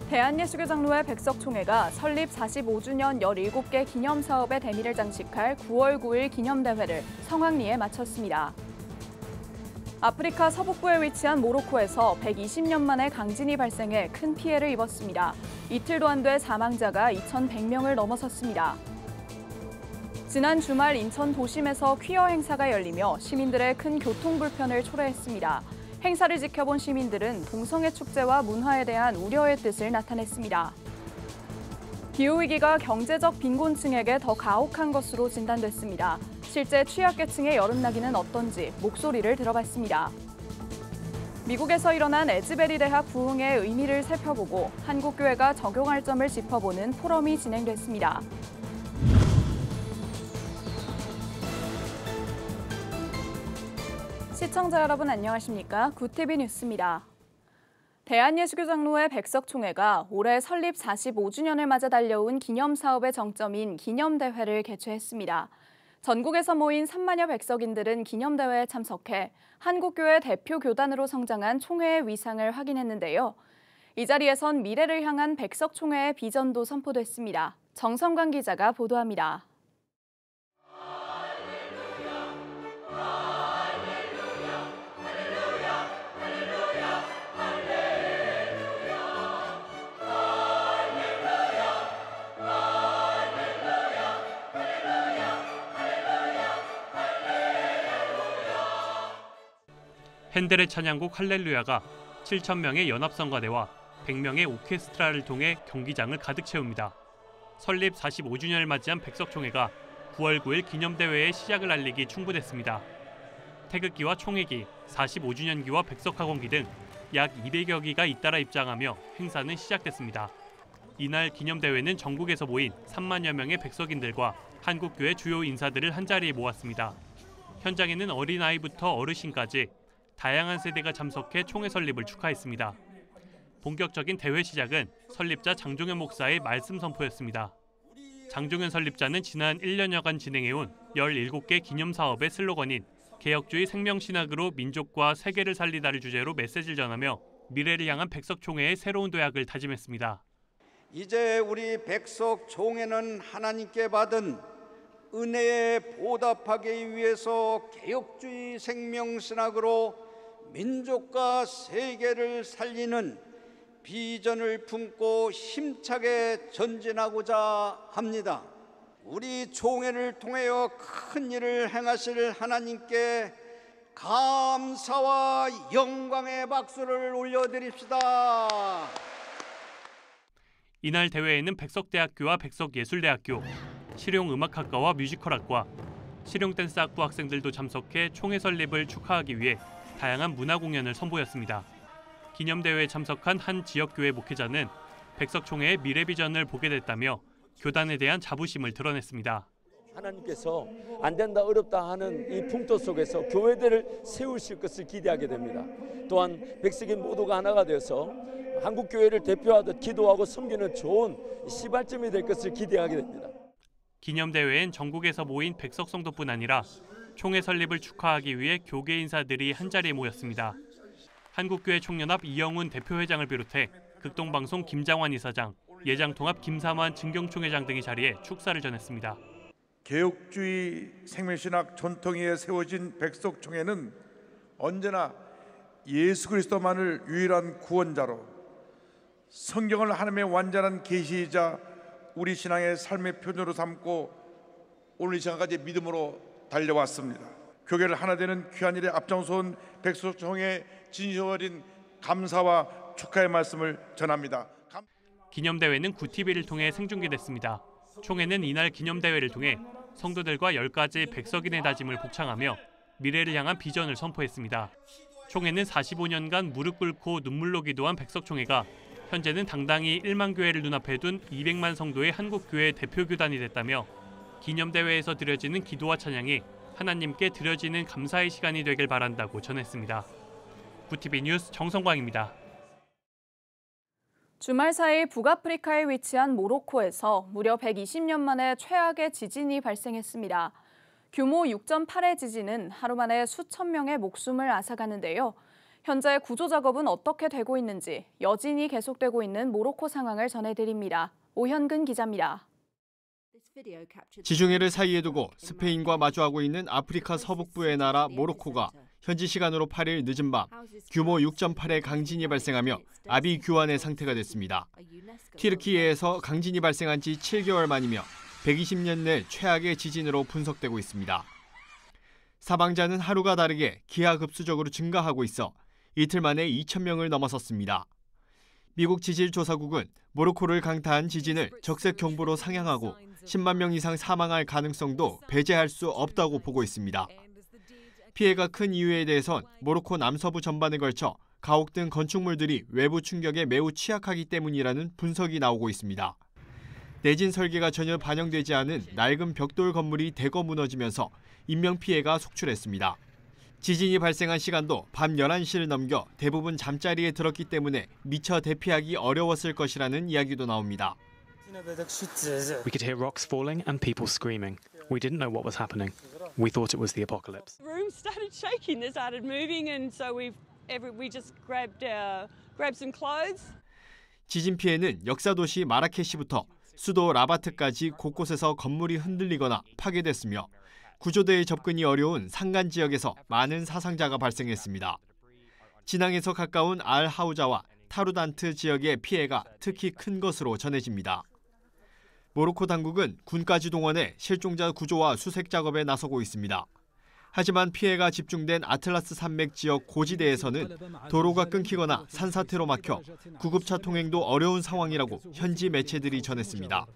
대한예수교장로회 백석총회가 설립 45주년 17개 기념사업의 대미를 장식할 9월 9일 기념대회를 성황리에 마쳤습니다. 아프리카 서북부에 위치한 모로코에서 120년 만에 강진이 발생해 큰 피해를 입었습니다. 이틀도 안 돼 사망자가 2,100명을 넘어섰습니다. 지난 주말 인천 도심에서 퀴어 행사가 열리며 시민들의 큰 교통 불편을 초래했습니다. 행사를 지켜본 시민들은 동성애 축제와 문화에 대한 우려의 뜻을 나타냈습니다. 기후위기가 경제적 빈곤층에게 더 가혹한 것으로 진단됐습니다. 실제 취약계층의 여름나기는 어떤지 목소리를 들어봤습니다. 미국에서 일어난 에즈베리 대학 부흥의 의미를 살펴보고 한국교회가 적용할 점을 짚어보는 포럼이 진행됐습니다. 시청자 여러분 안녕하십니까? 굿TV 뉴스입니다. 대한예수교장로회 백석총회가 올해 설립 45주년을 맞아 달려온 기념사업의 정점인 기념대회를 개최했습니다. 전국에서 모인 3만여 백석인들은 기념대회에 참석해 한국교회 대표 교단으로 성장한 총회의 위상을 확인했는데요. 이 자리에선 미래를 향한 백석총회의 비전도 선포됐습니다. 정성관 기자가 보도합니다. 핸델의 찬양곡 할렐루야가 7,000명의 연합성가대와 100명의 오케스트라를 통해 경기장을 가득 채웁니다. 설립 45주년을 맞이한 백석총회가 9월 9일 기념대회의 시작을 알리기 충분했습니다. 태극기와 총회기, 45주년기와 백석학원기 등 약 200여 기가 잇따라 입장하며 행사는 시작됐습니다. 이날 기념대회는 전국에서 모인 3만여 명의 백석인들과 한국교회 주요 인사들을 한자리에 모았습니다. 현장에는 어린아이부터 어르신까지 다양한 세대가 참석해 총회 설립을 축하했습니다. 본격적인 대회 시작은 설립자 장종현 목사의 말씀 선포였습니다. 장종현 설립자는 지난 1년여간 진행해온 17개 기념사업의 슬로건인 개혁주의 생명신학으로 민족과 세계를 살리다를 주제로 메시지를 전하며 미래를 향한 백석총회의 새로운 도약을 다짐했습니다. 이제 우리 백석총회는 하나님께 받은 은혜에 보답하기 위해서 개혁주의 생명신학으로 민족과 세계를 살리는 비전을 품고 힘차게 전진하고자 합니다. 우리 총회를 통하여 큰 일을 행하실 하나님께 감사와 영광의 박수를 올려드립시다. 이날 대회에는 백석대학교와 백석예술대학교, 실용음악학과와 뮤지컬학과, 실용댄스학부 학생들도 참석해 총회 설립을 축하하기 위해 다양한 문화 공연을 선보였습니다. 기념대회에 참석한 한 지역교회 목회자는 백석총회의 미래 비전을 보게 됐다며 교단에 대한 자부심을 드러냈습니다. 하나님께서 안 된다 어렵다 하는 이 풍토 속에서 교회들을 세우실 것을 기대하게 됩니다. 또한 백석인 모두가 하나가 되어서 한국교회를 대표하듯 기도하고 섬기는 좋은 시발점이 될 것을 기대하게 됩니다. 기념대회엔 전국에서 모인 백석 성도뿐 아니라 총회 설립을 축하하기 위해 교계 인사들이 한자리에 모였습니다. 한국교회 총연합 이영훈 대표회장을 비롯해 극동방송 김장환 이사장, 예장통합 김삼환 증경총회장 등이 자리에 축사를 전했습니다. 개혁주의 생명신학 전통에 세워진 백석총회는 언제나 예수 그리스도만을 유일한 구원자로 성경을 하나님의 완전한 계시이자 우리 신앙의 삶의 표준으로 삼고 오늘 이 시간까지 믿음으로 달려왔습니다. 교회를 하나 되는 귀한 일에 앞장서온 백석총회 진심 어린 감사와 축하의 말씀을 전합니다. 기념대회는 굿TV를 통해 생중계됐습니다. 총회는 이날 기념대회를 통해 성도들과 10가지 백석인의 다짐을 복창하며 미래를 향한 비전을 선포했습니다. 총회는 45년간 무릎 꿇고 눈물로 기도한 백석총회가 현재는 당당히 1만 교회를 눈앞에 둔 200만 성도의 한국교회 대표교단이 됐다며 기념대회에서 드려지는 기도와 찬양이 하나님께 드려지는 감사의 시간이 되길 바란다고 전했습니다. 굿TV 뉴스 정성광입니다. 주말 사이 북아프리카에 위치한 모로코에서 무려 120년 만에 최악의 지진이 발생했습니다. 규모 6.8의 지진은 하루 만에 수천 명의 목숨을 앗아가는데요. 현재 구조 작업은 어떻게 되고 있는지 여진이 계속되고 있는 모로코 상황을 전해드립니다. 오현근 기자입니다. 지중해를 사이에 두고 스페인과 마주하고 있는 아프리카 서북부의 나라 모로코가 현지 시간으로 8일 늦은 밤 규모 6.8의 강진이 발생하며 아비규환의 상태가 됐습니다. 튀르키예에서 강진이 발생한 지 7개월 만이며 120년 내 최악의 지진으로 분석되고 있습니다. 사망자는 하루가 다르게 기하급수적으로 증가하고 있어 이틀 만에 2,000명을 넘어섰습니다. 미국 지질조사국은 모로코를 강타한 지진을 적색 경보로 상향하고 10만 명 이상 사망할 가능성도 배제할 수 없다고 보고 있습니다. 피해가 큰 이유에 대해선 모로코 남서부 전반에 걸쳐 가옥 등 건축물들이 외부 충격에 매우 취약하기 때문이라는 분석이 나오고 있습니다. 내진 설계가 전혀 반영되지 않은 낡은 벽돌 건물이 대거 무너지면서 인명피해가 속출했습니다. 지진이 발생한 시간도 밤 11시를 넘겨 대부분 잠자리에 들었기 때문에 미처 대피하기 어려웠을 것이라는 이야기도 나옵니다. We could hear rocks falling and people screaming. We didn't know what was happening. We thought it was the apocalypse. The room started shaking. They started moving, and so we just grabbed some clothes. 지진 피해는 역사 도시 마라케시부터 수도 라바트까지 곳곳에서 건물이 흔들리거나 파괴됐으며 구조대의 접근이 어려운 산간 지역에서 많은 사상자가 발생했습니다. 진앙에서 가까운 알-하우자와 타루단트 지역의 피해가 특히 큰 것으로 전해집니다. 모로코 당국은 군까지 동원해 실종자 구조와 수색 작업에 나서고 있습니다. 하지만 피해가 집중된 아틀라스 산맥 지역 고지대에서는 도로가 끊기거나 산사태로 막혀 구급차 통행도 어려운 상황이라고 현지 매체들이 전했습니다.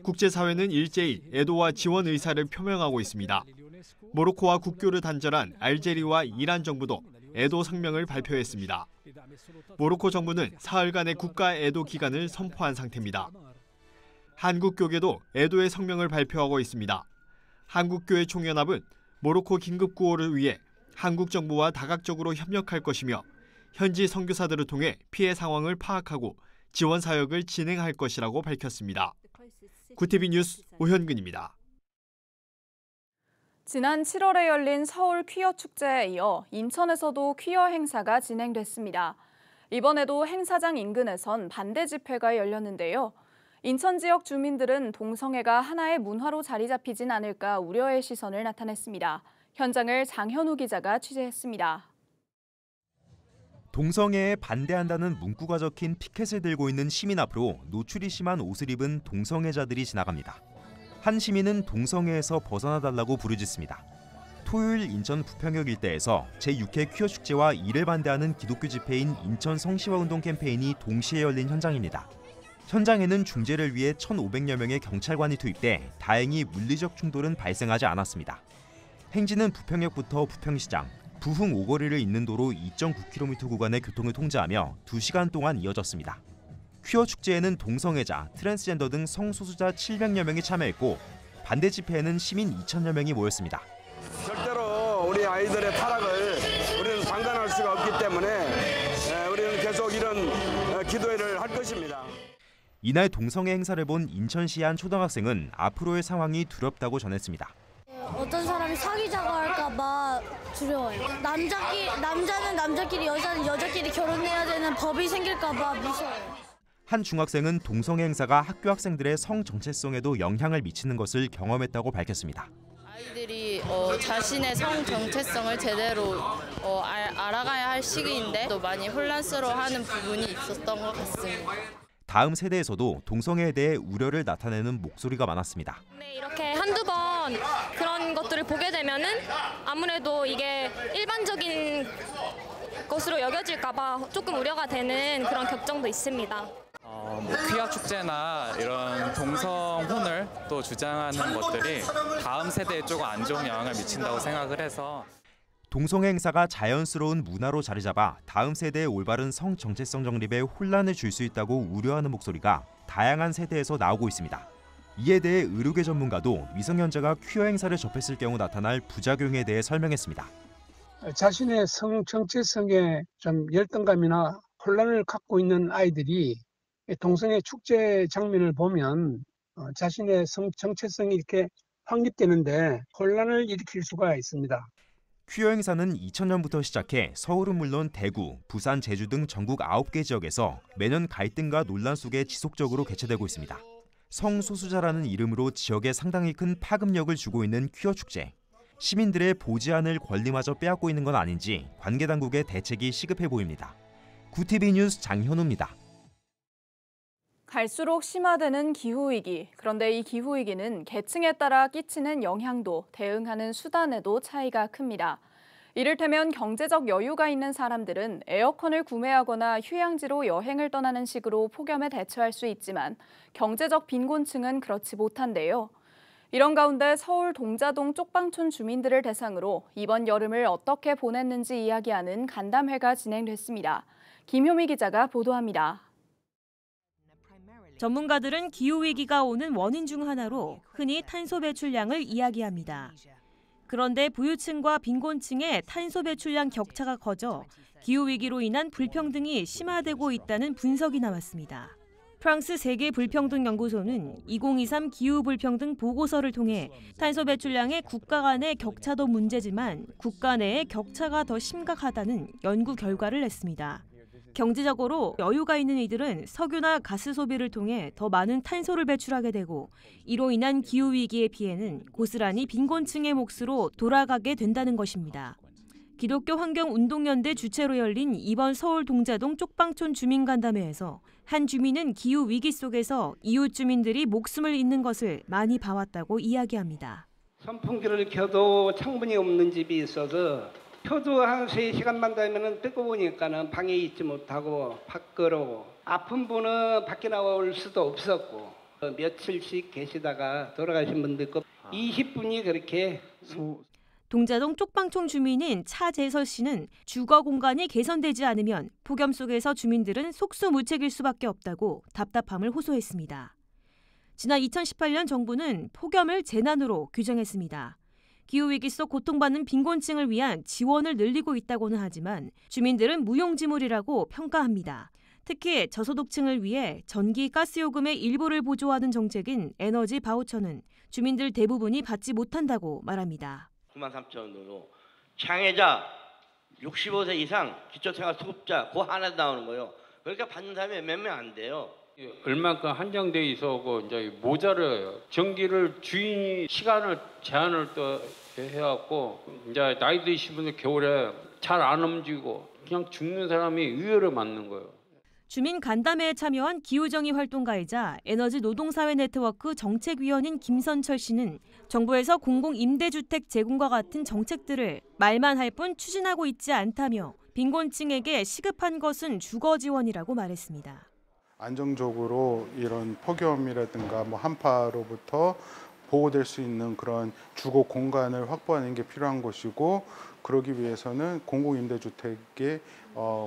국제사회는 일제히 애도와 지원 의사를 표명하고 있습니다. 모로코와 국교를 단절한 알제리와 이란 정부도 애도 성명을 발표했습니다. 모로코 정부는 사흘간의 국가 애도 기간을 선포한 상태입니다. 한국교계도 애도의 성명을 발표하고 있습니다. 한국교회 총연합은 모로코 긴급구호를 위해 한국 정부와 다각적으로 협력할 것이며 현지 선교사들을 통해 피해 상황을 파악하고 지원 사역을 진행할 것이라고 밝혔습니다. 구티비 뉴스 오현근입니다. 지난 7월에 열린 서울 퀴어 축제에 이어 인천에서도 퀴어 행사가 진행됐습니다. 이번에도 행사장 인근에선 반대 집회가 열렸는데요. 인천 지역 주민들은 동성애가 하나의 문화로 자리 잡히진 않을까 우려의 시선을 나타냈습니다. 현장을 장현우 기자가 취재했습니다. 동성애에 반대한다는 문구가 적힌 피켓을 들고 있는 시민 앞으로 노출이 심한 옷을 입은 동성애자들이 지나갑니다. 한 시민은 동성애에서 벗어나달라고 부르짖습니다. 토요일 인천 부평역 일대에서 제6회 퀴어 축제와 이를 반대하는 기독교 집회인 인천 성시화운동 캠페인이 동시에 열린 현장입니다. 현장에는 중재를 위해 1,500여 명의 경찰관이 투입돼 다행히 물리적 충돌은 발생하지 않았습니다. 행진은 부평역부터 부평시장, 부흥 오거리를 잇는 도로 2.9km 구간의 교통을 통제하며 2시간 동안 이어졌습니다. 퀴어 축제에는 동성애자, 트랜스젠더 등 성소수자 700여 명이 참여했고 반대 집회에는 시민 2,000여 명이 모였습니다. 절대로 우리 아이들의 타락을 우리는 방관할 수가 없기 때문에 우리는 계속 이런 기도회를 할 것입니다. 이날 동성애 행사를 본 인천시의 한 초등학생은 앞으로의 상황이 두렵다고 전했습니다. 어떤 사람이 사귀자고 할까 봐 두려워요. 남자는 남자끼리, 여자는 여자끼리 결혼해야 되는 법이 생길까 봐 무서워요. 한 중학생은 동성애 행사가 학교 학생들의 성 정체성에도 영향을 미치는 것을 경험했다고 밝혔습니다. 아이들이 자신의 성 정체성을 제대로 알아가야 할 시기인데 또 많이 혼란스러워하는 부분이 있었던 것 같습니다. 다음 세대에서도 동성애에 대해 우려를 나타내는 목소리가 많았습니다. 이렇게 한두 번 그런 것들을 보게 되면은 아무래도 이게 일반적인 것으로 여겨질까 봐 조금 우려가 되는 그런 걱정도 있습니다. 퀴어 축제나 이런 동성혼을 또 주장하는 것들이 다음 세대에 조금 안 좋은 영향을 미친다고 생각을 해서 동성애 행사가 자연스러운 문화로 자리 잡아 다음 세대의 올바른 성 정체성 정립에 혼란을 줄 수 있다고 우려하는 목소리가 다양한 세대에서 나오고 있습니다. 이에 대해 의료계 전문가도 미성년자가 퀴어 행사를 접했을 경우 나타날 부작용에 대해 설명했습니다. 자신의 성 정체성에 좀 열등감이나 혼란을 갖고 있는 아이들이 동성애 축제 장면을 보면 자신의 성 정체성이 이렇게 확립되는데 혼란을 일으킬 수가 있습니다. 퀴어 행사는 2000년부터 시작해 서울은 물론 대구, 부산, 제주 등 전국 9개 지역에서 매년 갈등과 논란 속에 지속적으로 개최되고 있습니다. 성소수자라는 이름으로 지역에 상당히 큰 파급력을 주고 있는 퀴어 축제. 시민들의 보지 않을 권리마저 빼앗고 있는 건 아닌지 관계당국의 대책이 시급해 보입니다. 구TV 뉴스 장현우입니다. 갈수록 심화되는 기후위기. 그런데 이 기후위기는 계층에 따라 끼치는 영향도 대응하는 수단에도 차이가 큽니다. 이를테면 경제적 여유가 있는 사람들은 에어컨을 구매하거나 휴양지로 여행을 떠나는 식으로 폭염에 대처할 수 있지만 경제적 빈곤층은 그렇지 못한데요. 이런 가운데 서울 동자동 쪽방촌 주민들을 대상으로 이번 여름을 어떻게 보냈는지 이야기하는 간담회가 진행됐습니다. 김효미 기자가 보도합니다. 전문가들은 기후위기가 오는 원인 중 하나로 흔히 탄소 배출량을 이야기합니다. 그런데 부유층과 빈곤층의 탄소 배출량 격차가 커져 기후위기로 인한 불평등이 심화되고 있다는 분석이 나왔습니다. 프랑스 세계불평등연구소는 2023 기후불평등 보고서를 통해 탄소 배출량의 국가 간의 격차도 문제지만 국가 내의 격차가 더 심각하다는 연구 결과를 냈습니다. 경제적으로 여유가 있는 이들은 석유나 가스 소비를 통해 더 많은 탄소를 배출하게 되고 이로 인한 기후위기의 피해는 고스란히 빈곤층의 몫으로 돌아가게 된다는 것입니다. 기독교 환경운동연대 주최로 열린 이번 서울 동자동 쪽방촌 주민간담회에서 한 주민은 기후위기 속에서 이웃 주민들이 목숨을 잃는 것을 많이 봐왔다고 이야기합니다. 선풍기를 켜도 창문이 없는 집이 있어서 켜도 한 3시간만 되면 뜨거우니까는 방에 있지 못하고 밖으로 아픈 분은 밖에 나올 수도 없었고 며칠씩 계시다가 돌아가신 분도 있고 20분이 그렇게 동자동 쪽방촌 주민인 차재설 씨는 주거 공간이 개선되지 않으면 폭염 속에서 주민들은 속수무책일 수밖에 없다고 답답함을 호소했습니다. 지난 2018년 정부는 폭염을 재난으로 규정했습니다. 기후위기 속 고통받는 빈곤층을 위한 지원을 늘리고 있다고는 하지만 주민들은 무용지물이라고 평가합니다. 특히 저소득층을 위해 전기, 가스요금의 일부를 보조하는 정책인 에너지 바우처는 주민들 대부분이 받지 못한다고 말합니다. 93,000원으로 장애자 65세 이상 기초생활수급자 그 하나 나오는 거예요. 그러니까 받는 사람이 몇 명 안 돼요. 얼마큼 한정돼 있어고 이제 모자라요. 전기를 주인이 시간을 제한을 또 해갖고 이제 나이 드신 분들 겨울에 잘 안 움직이고 그냥 죽는 사람이 의외로 많는 거예요. 주민 간담회에 참여한 기후정의 활동가이자 에너지 노동사회 네트워크 정책위원인 김선철 씨는 정부에서 공공임대주택 제공과 같은 정책들을 말만 할 뿐 추진하고 있지 않다며 빈곤층에게 시급한 것은 주거 지원이라고 말했습니다. 안정적으로 이런 폭염이라든가 한파로부터 보호될 수 있는 그런 주거 공간을 확보하는 게 필요한 것이고 그러기 위해서는 공공임대주택이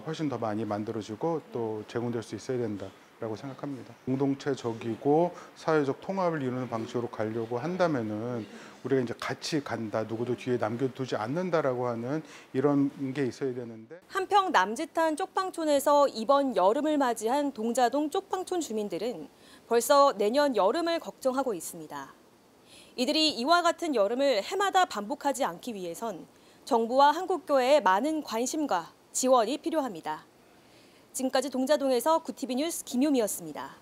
훨씬 더 많이 만들어지고 또 제공될 수 있어야 된다라고 생각합니다. 공동체적이고 사회적 통합을 이루는 방식으로 가려고 한다면은 우리가 이제 같이 간다, 누구도 뒤에 남겨두지 않는다라고 하는 이런 게 있어야 되는데. 한평 남짓한 쪽방촌에서 이번 여름을 맞이한 동자동 쪽방촌 주민들은 벌써 내년 여름을 걱정하고 있습니다. 이들이 이와 같은 여름을 해마다 반복하지 않기 위해선 정부와 한국교회의 많은 관심과 지원이 필요합니다. 지금까지 동자동에서 구TV 뉴스 김효미였습니다.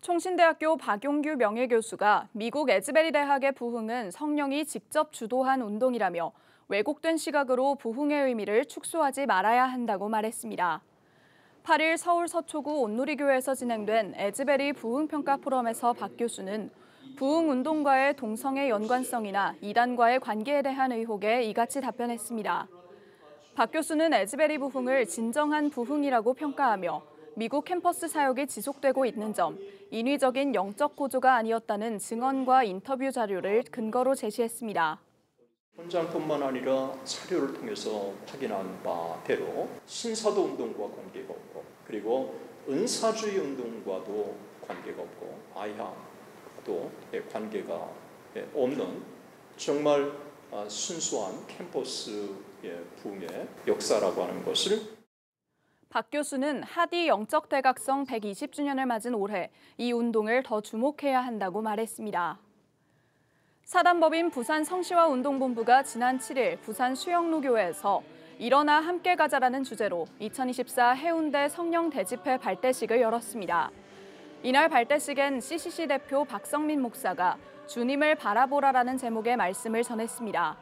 총신대학교 박용규 명예교수가 미국 에즈베리 대학의 부흥은 성령이 직접 주도한 운동이라며 왜곡된 시각으로 부흥의 의미를 축소하지 말아야 한다고 말했습니다. 8일 서울 서초구 온누리교회에서 진행된 에즈베리 부흥평가 포럼에서 박 교수는 부흥운동과의 동성의 연관성이나 이단과의 관계에 대한 의혹에 이같이 답변했습니다. 박 교수는 에즈베리 부흥을 진정한 부흥이라고 평가하며 미국 캠퍼스 사역이 지속되고 있는 점, 인위적인 영적 고조가 아니었다는 증언과 인터뷰 자료를 근거로 제시했습니다. 현장뿐만 아니라 사료를 통해서 확인한 바대로 신사도 운동과 관계가 없고 그리고 은사주의 운동과도 관계가 없고 아이하도 관계가 없는 정말 순수한 캠퍼스의 부흥의 역사라고 하는 것을 박 교수는 하디 영적 대각성 120주년을 맞은 올해 이 운동을 더 주목해야 한다고 말했습니다. 사단법인 부산 성시화운동본부가 지난 7일 부산 수영로교회에서 일어나 함께 가자라는 주제로 2024 해운대 성령 대집회 발대식을 열었습니다. 이날 발대식엔 CCC 대표 박성민 목사가 주님을 바라보라라는 제목의 말씀을 전했습니다.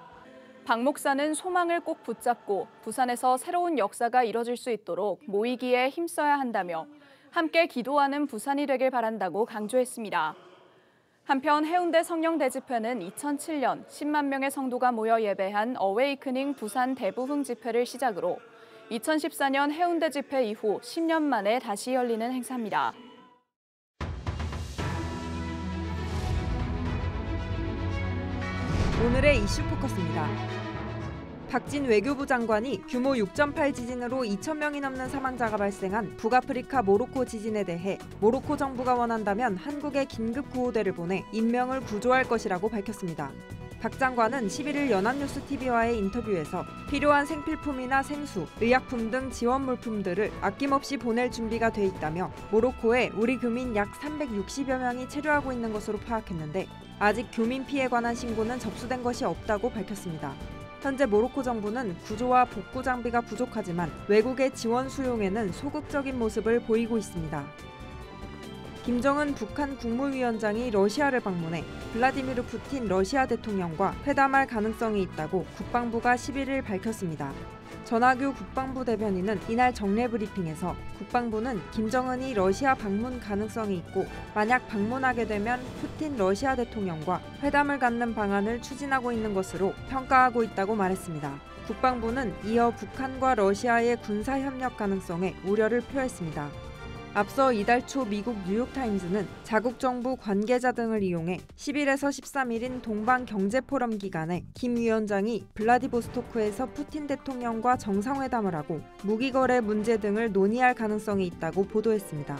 박 목사는 소망을 꼭 붙잡고 부산에서 새로운 역사가 이뤄질 수 있도록 모이기에 힘써야 한다며 함께 기도하는 부산이 되길 바란다고 강조했습니다. 한편 해운대 성령 대집회는 2007년 10만 명의 성도가 모여 예배한 어웨이크닝 부산 대부흥 집회를 시작으로 2014년 해운대 집회 이후 10년 만에 다시 열리는 행사입니다. 오늘의 이슈 포커스입니다. 박진 외교부 장관이 규모 6.8 지진으로 2,000명이 넘는 사망자가 발생한 북아프리카 모로코 지진에 대해 모로코 정부가 원한다면 한국에 긴급 구호대를 보내 인명을 구조할 것이라고 밝혔습니다. 박 장관은 11일 연합뉴스TV와의 인터뷰에서 필요한 생필품이나 생수, 의약품 등 지원 물품들을 아낌없이 보낼 준비가 돼 있다며 모로코에 우리 교민 약 360여 명이 체류하고 있는 것으로 파악했는데 아직 교민 피해에 관한 신고는 접수된 것이 없다고 밝혔습니다. 현재 모로코 정부는 구조와 복구 장비가 부족하지만 외국의 지원 수용에는 소극적인 모습을 보이고 있습니다. 김정은 북한 국무위원장이 러시아를 방문해 블라디미르 푸틴 러시아 대통령과 회담할 가능성이 있다고 국방부가 11일 밝혔습니다. 전하규 국방부 대변인은 이날 정례 브리핑에서 국방부는 김정은이 러시아 방문 가능성이 있고 만약 방문하게 되면 푸틴 러시아 대통령과 회담을 갖는 방안을 추진하고 있는 것으로 평가하고 있다고 말했습니다. 국방부는 이어 북한과 러시아의 군사협력 가능성에 우려를 표했습니다. 앞서 이달 초 미국 뉴욕타임즈는 자국 정부 관계자 등을 이용해 10일에서 13일인 동방경제포럼 기간에 김 위원장이 블라디보스토크에서 푸틴 대통령과 정상회담을 하고 무기거래 문제 등을 논의할 가능성이 있다고 보도했습니다.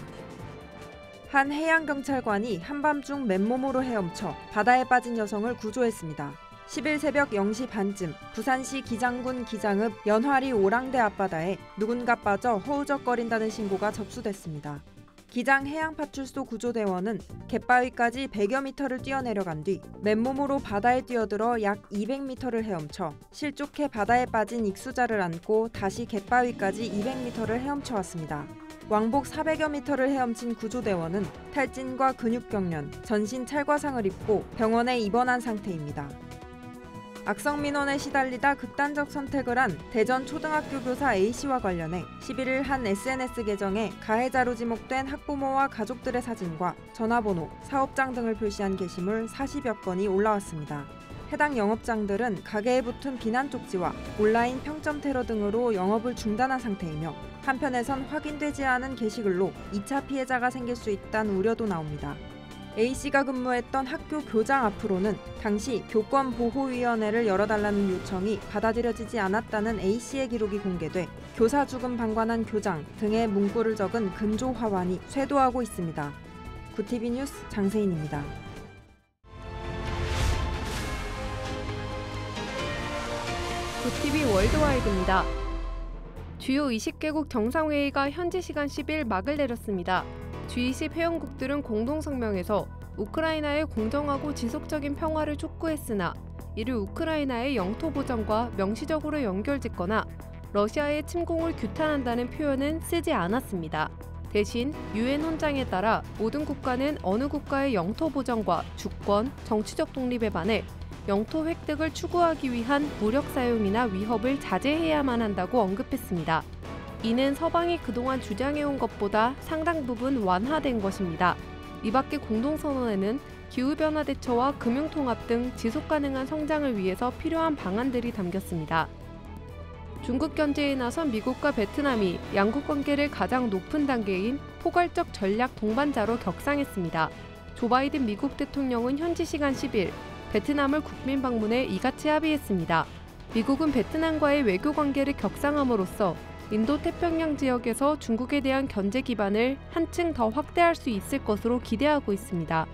한 해양경찰관이 한밤중 맨몸으로 헤엄쳐 바다에 빠진 여성을 구조했습니다. 10일 새벽 0시 반쯤 부산시 기장군 기장읍 연화리 오랑대 앞바다에 누군가 빠져 허우적거린다는 신고가 접수됐습니다. 기장 해양파출소 구조대원은 갯바위까지 100여 미터를 뛰어내려간 뒤 맨몸으로 바다에 뛰어들어 약 200미터를 헤엄쳐 실족해 바다에 빠진 익수자를 안고 다시 갯바위까지 200미터를 헤엄쳐왔습니다. 왕복 400여 미터를 헤엄친 구조대원은 탈진과 근육경련, 전신 찰과상을 입고 병원에 입원한 상태입니다. 악성민원에 시달리다 극단적 선택을 한 대전 초등학교 교사 A씨와 관련해 11일 한 SNS 계정에 가해자로 지목된 학부모와 가족들의 사진과 전화번호, 사업장 등을 표시한 게시물 40여 건이 올라왔습니다. 해당 영업장들은 가게에 붙은 비난 쪽지와 온라인 평점 테러 등으로 영업을 중단한 상태이며 한편에선 확인되지 않은 게시글로 2차 피해자가 생길 수 있다는 우려도 나옵니다. A씨가 근무했던 학교 교장 앞으로는 당시 교권보호위원회를 열어달라는 요청이 받아들여지지 않았다는 A씨의 기록이 공개돼 교사 죽음 방관한 교장 등의 문구를 적은 근조 화환이 쇄도하고 있습니다. 구TV 뉴스 장세인입니다. 구TV 월드와이드입니다. 주요 20개국 정상회의가 현지 시간 10일 막을 내렸습니다. G20 회원국들은 공동성명에서 우크라이나의 공정하고 지속적인 평화를 촉구했으나 이를 우크라이나의 영토 보전과 명시적으로 연결짓거나 러시아의 침공을 규탄한다는 표현은 쓰지 않았습니다. 대신 유엔 헌장에 따라 모든 국가는 어느 국가의 영토 보전과 주권, 정치적 독립에 반해 영토 획득을 추구하기 위한 무력 사용이나 위협을 자제해야만 한다고 언급했습니다. 이는 서방이 그동안 주장해온 것보다 상당 부분 완화된 것입니다. 이 밖에 공동선언에는 기후변화 대처와 금융통합 등 지속가능한 성장을 위해서 필요한 방안들이 담겼습니다. 중국 견제에 나선 미국과 베트남이 양국 관계를 가장 높은 단계인 포괄적 전략 동반자로 격상했습니다. 조 바이든 미국 대통령은 현지 시간 10일 베트남을 국빈 방문해 이같이 합의했습니다. 미국은 베트남과의 외교 관계를 격상함으로써 인도태평양 지역에서 중국에 대한 견제 기반을 한층 더 확대할 수 있을 것으로 기대하고 있습니다.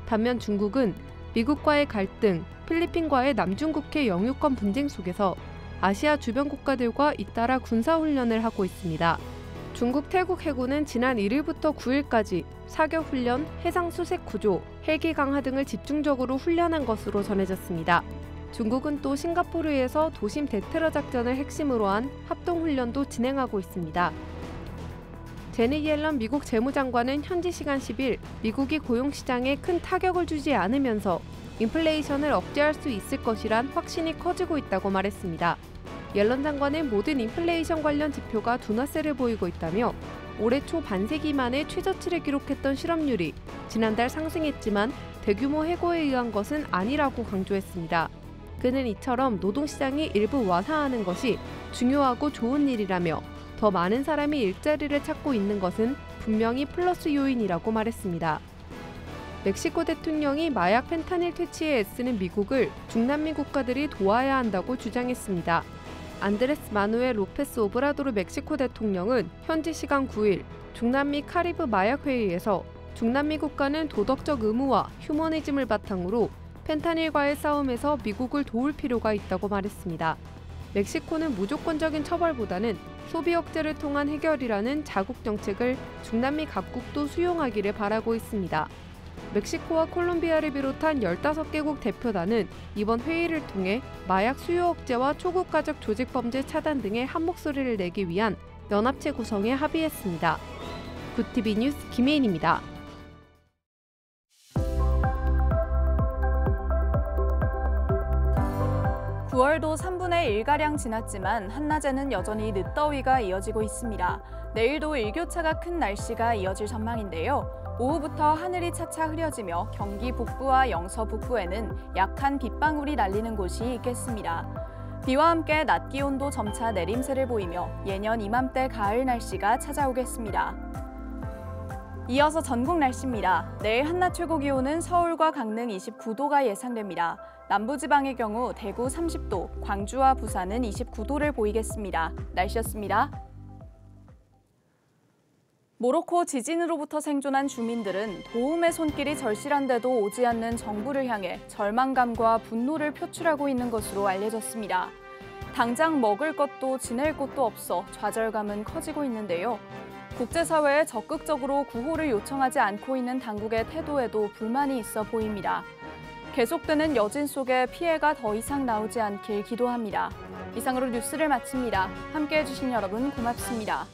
반면 중국은 미국과의 갈등, 필리핀과의 남중국해 영유권 분쟁 속에서 아시아 주변 국가들과 잇따라 군사훈련을 하고 있습니다. 중국 태국 해군은 지난 1일부터 9일까지 사격 훈련, 해상 수색 구조, 헬기 강화 등을 집중적으로 훈련한 것으로 전해졌습니다. 중국은 또 싱가포르에서 도심 대테러 작전을 핵심으로 한 합동 훈련도 진행하고 있습니다. 제닛 옐런 미국 재무장관은 현지 시간 10일 미국이 고용시장에 큰 타격을 주지 않으면서 인플레이션을 억제할 수 있을 것이란 확신이 커지고 있다고 말했습니다. 옐런 장관은 모든 인플레이션 관련 지표가 둔화세를 보이고 있다며 올해 초 반세기 만에 최저치를 기록했던 실업률이 지난달 상승했지만 대규모 해고에 의한 것은 아니라고 강조했습니다. 그는 이처럼 노동시장이 일부 완화하는 것이 중요하고 좋은 일이라며 더 많은 사람이 일자리를 찾고 있는 것은 분명히 플러스 요인이라고 말했습니다. 멕시코 대통령이 마약 펜타닐 퇴치에 애쓰는 미국을 중남미 국가들이 도와야 한다고 주장했습니다. 안드레스 마누엘 로페스 오브라도르 멕시코 대통령은 현지 시간 9일 중남미 카리브 마약 회의에서 중남미 국가는 도덕적 의무와 휴머니즘을 바탕으로 펜타닐과의 싸움에서 미국을 도울 필요가 있다고 말했습니다. 멕시코는 무조건적인 처벌보다는 소비 억제를 통한 해결이라는 자국 정책을 중남미 각국도 수용하기를 바라고 있습니다. 멕시코와 콜롬비아를 비롯한 15개국 대표단은 이번 회의를 통해 마약 수요 억제와 초국가적 조직범죄 차단 등의 한 목소리를 내기 위한 연합체 구성에 합의했습니다. 굿TV 뉴스 김혜인입니다. 9월도 3분의 1가량 지났지만 한낮에는 여전히 늦더위가 이어지고 있습니다. 내일도 일교차가 큰 날씨가 이어질 전망인데요. 오후부터 하늘이 차차 흐려지며 경기 북부와 영서 북부에는 약한 빗방울이 날리는 곳이 있겠습니다. 비와 함께 낮 기온도 점차 내림세를 보이며 예년 이맘때 가을 날씨가 찾아오겠습니다. 이어서 전국 날씨입니다. 내일 한낮 최고 기온은 서울과 강릉 29도가 예상됩니다. 남부지방의 경우 대구 30도, 광주와 부산은 29도를 보이겠습니다. 날씨였습니다. 모로코 지진으로부터 생존한 주민들은 도움의 손길이 절실한데도 오지 않는 정부를 향해 절망감과 분노를 표출하고 있는 것으로 알려졌습니다. 당장 먹을 것도 지낼 곳도 없어 좌절감은 커지고 있는데요. 국제사회에 적극적으로 구호를 요청하지 않고 있는 당국의 태도에도 불만이 있어 보입니다. 계속되는 여진 속에 피해가 더 이상 나오지 않길 기도합니다. 이상으로 뉴스를 마칩니다. 함께해 주신 여러분 고맙습니다.